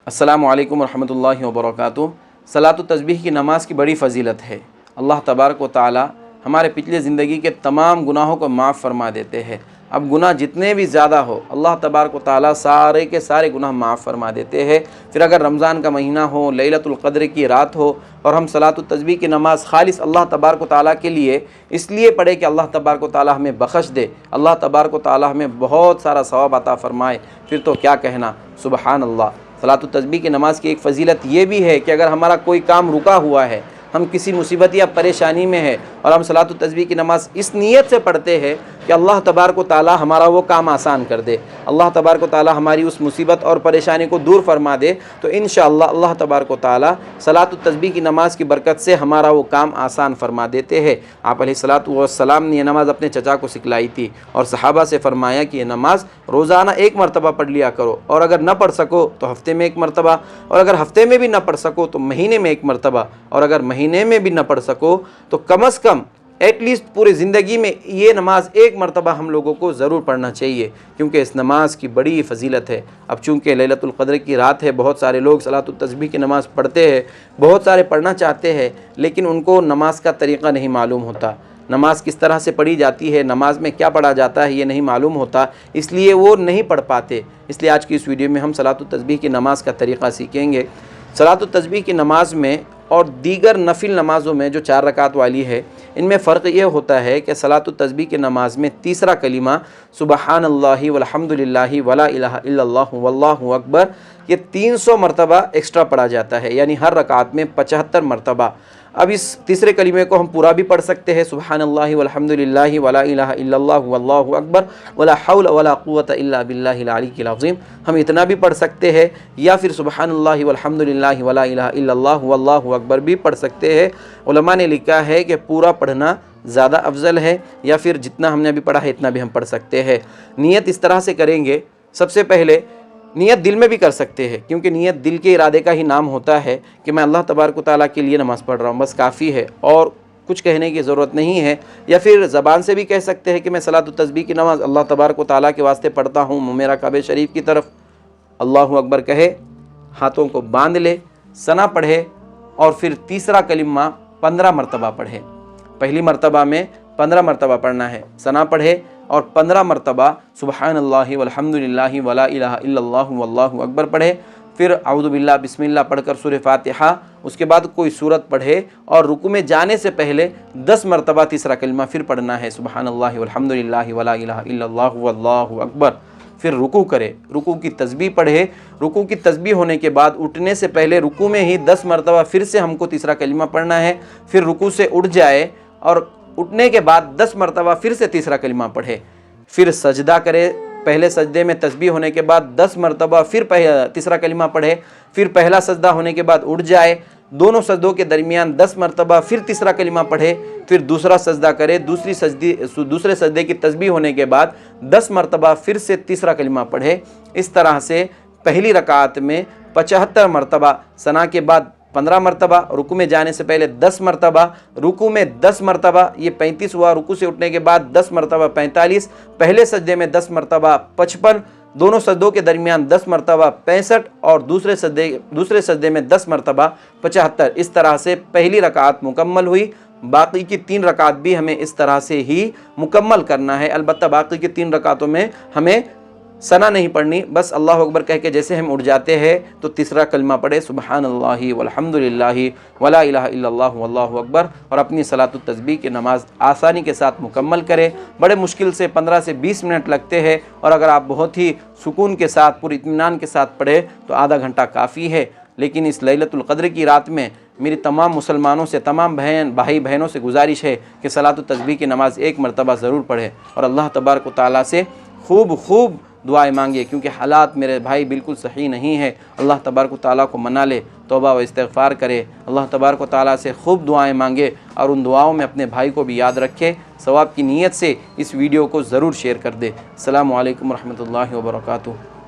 अस्सलामु अलैकुम रहमतुल्लाहि व बरकातुहू। सलात तस्बीह की नमाज़ की बड़ी फ़जीलत है। अल्लाह तबारक व तआला हमारे पिछले ज़िंदगी के तमाम गुनाहों को माफ़ फरमा देते हैं। अब गुनाह जितने भी ज़्यादा हो अल्लाह तबारक व तआला सारे के सारे गुनाह माफ़ फरमा देते हैं। फिर अगर रमज़ान का महीना हो, लैलतुल क़द्र की रात हो और हम सलात तस्बीह की नमाज़ खालिस अल्लाह तबारक व तआला के लिए इसलिए पढ़े कि अल्लाह तबारक व तआला हमें बख्श दे, अल्लाह तबारक व तआला हमें बहुत सारा सवाब अता फ़रमाए, फिर तो क्या कहना, सुबहान अल्लाह। सलात तस्बीह की नमाज़ की एक फ़जीलत ये भी है कि अगर हमारा कोई काम रुका हुआ है, हम किसी मुसीबत या परेशानी में है और हम सलात तस्बीह की नमाज़ इस नीयत से पढ़ते हैं कि अल्लाह तबारक व तआला हमारा वो काम आसान कर दे, अल्लाह तबारक व तआला हमारी उस मुसीबत और परेशानी को दूर फरमा दे, तो इंशाअल्लाह अल्लाह तबारक व तआला सलात तस्बीह की नमाज़ की बरकत से हमारा वो काम आसान फरमा देते हैं। आप अलैहिस्सलातु वस्सलाम ने यह नमाज़ अपने चचा को सिखलाई थी और सहाबा से फरमाया कि यह नमाज़ रोज़ाना एक मरतबा पढ़ लिया करो, और अगर न पढ़ सको तो हफ़्ते में एक मरतबा, और अगर हफ़्ते में भी न पढ़ सको तो महीने में एक मरतबा, और अगर महीने में भी न पढ़ सको तो कम से कम एटलीस्ट पूरी ज़िंदगी में ये नमाज़ एक मरतबा हम लोगों को ज़रूर पढ़ना चाहिए, क्योंकि इस नमाज़ की बड़ी फ़जीलत है। अब चूँकि लैलतुल क़द्र की रात है, बहुत सारे लोग सलात तस्बीह की नमाज़ पढ़ते हैं, बहुत सारे पढ़ना चाहते हैं, लेकिन उनको नमाज का तरीक़ा नहीं मालूम होता, नमाज़ किस तरह से पढ़ी जाती है, नमाज में क्या पढ़ा जाता है ये नहीं मालूम होता, इसलिए वो नहीं पढ़ पाते। इसलिए आज की इस वीडियो में हम सलात तस्बीह की नमाज़ का तरीक़ा सीखेंगे। सलात तस्बीह की नमाज़ में और दीगर नफिल नमाज़ों में जो 4 रकात वाली है, इनमें फ़र्क ये होता है कि सलात तस्बीह की नमाज़ में तीसरा कलिमा सुबहानल्लाहि वल्हम्दुलिल्लाहि वला इलाहा इल्लल्लाहु वल्लाहु अकबर ये 300 मरतबा एक्स्ट्रा पढ़ा जाता है, यानी हर रकात में 75 मरतबा। अब इस तीसरे कलिमे को हम पूरा भी पढ़ सकते हैं, सुबहानल्लाहि वल्हम्दुलिल्लाहि वला इलाहा इल्लल्लाहु वल्लाहु अकबर वला हौला वला कुव्वता इल्ला बिल्लाहिल अलिय्यिल अज़ीम, हम इतना भी पढ़ सकते हैं, या फिर सुबहानल्लाहि वल्हम्दुलिल्लाहि वला इलाहा इल्लल्लाहु वल्लाहु अकबर भी पढ़ सकते हैं। उलमा ने लिखा है कि पूरा पढ़ना ज़्यादा अफजल है, या फिर जितना हमने अभी पढ़ा है इतना भी हम पढ़ सकते हैं। नियत इस तरह से करेंगे, सबसे पहले नियत दिल में भी कर सकते हैं, क्योंकि नियत दिल के इरादे का ही नाम होता है कि मैं अल्लाह तबारक व तआला के लिए नमाज़ पढ़ रहा हूँ, बस काफ़ी है और कुछ कहने की ज़रूरत नहीं है। या फिर ज़बान से भी कह सकते हैं कि मैं सलात तस्बीह की नमाज़ अल्लाह तबारक व तआला के वास्ते पढ़ता हूँ, मुँह मेरा काबे शरीफ की तरफ, अल्लाहु अकबर कहे, हाथों को बांध ले, सना पढ़े और फिर तीसरा कलिमा 15 मरतबा पढ़े। पहली मरतबा में 15 मरतबा पढ़ना है, सना पढ़े और 15 मरतबा सुबहानल्लाहि वल्हम्दुलिल्लाहि वला इलाहा इल्लल्लाहु वल्लाहु अकबर पढ़े। फिर औज़ु बिल्लाह बिस्मिल्लाह पढ़कर सूरह फातिहा, उसके बाद कोई सूरत पढ़े और रुकू में जाने से पहले 10 मरतबा तीसरा कलिमा फिर पढ़ना है, सुबहानल्लाहि वल्हम्दुलिल्लाहि वला इलाहा इल्लल्लाहु वल्लाहु अकबर। फिर रुकू करे, रुकू की तस्बीह पढ़े, रुकू की तस्बीह होने के बाद उठने से पहले रुकू में ही 10 मरतबा फिर से हमको तीसरा कलिमा पढ़ना है। फिर रुकू से उठ जाए और उठने के बाद 10 मरतबा फिर से तीसरा कलिमा पढ़े। फिर सजदा करे, पहले सजदे में तस्बीह होने के बाद 10 मरतबा फिर तीसरा कलिमा पढ़े। फिर पहला सजदा होने के बाद उठ जाए, दोनों सजदों के दरमियान 10 मरतबा फिर तीसरा कलिमा पढ़े। फिर दूसरा सजदा करे, दूसरे सजदे की तस्बीह होने के बाद 10 मरतबा फिर से तीसरा कलिमा पढ़े। इस तरह से पहली रकात में 75 मरतबा, सना के बाद 15 मरतबा, रुकू में जाने से पहले 10 मरतबा, रुकू में 10 मरतबा, ये 35 हुआ। रुकू से उठने के बाद 10 मरतबा 45, पहले सजदे में 10 मरतबा 55, दोनों सजदों के दरमियान 10 मरतबा 65 और दूसरे सजदे में 10 मरतबा 75। इस तरह से पहली रकात मुकम्मल हुई। बाकी की 3 रकात भी हमें इस तरह से ही मुकम्मल करना है। अलबत्ता बाकी की 3 रकातों में हमें सना नहीं पढ़नी, बस अल्लाह अकबर कह के जैसे हम उठ जाते हैं तो तीसरा कलमा पढ़े, सुबहानल्लाहि वल्हम्दुलिल्लाहि वला इलाहा इल्लल्लाहु वल्लाहु अकबर, और अपनी सलात तस्बीह की नमाज़ आसानी के साथ मुकम्मल करें। बड़े मुश्किल से 15 से 20 मिनट लगते हैं, और अगर आप बहुत ही सुकून के साथ, पूरे इत्मीनान के साथ पढ़े तो आधा घंटा काफ़ी है। लेकिन इस लैलतुल क़द्र की रात में मेरी तमाम मुसलमानों से, तमाम भाई बहनों से गुजारिश है कि सलात तस्बीह की नमाज़ एक मरतबा ज़रूर पढ़े और अल्लाह तबारक व तआला से खूब दुआएं मांगिए, क्योंकि हालात मेरे भाई बिल्कुल सही नहीं है। अल्लाह तबारक व तआला को मना ले, तौबा व इस्तिग़फ़ार करे, अल्लाह तबारक व तआला से खूब दुआएं मांगे और उन दुआओं में अपने भाई को भी याद रखे। सवाब की नीयत से इस वीडियो को ज़रूर शेयर कर दे। अस्सलामु अलैकुम रहमतुल्लाहि व बरकातुहू।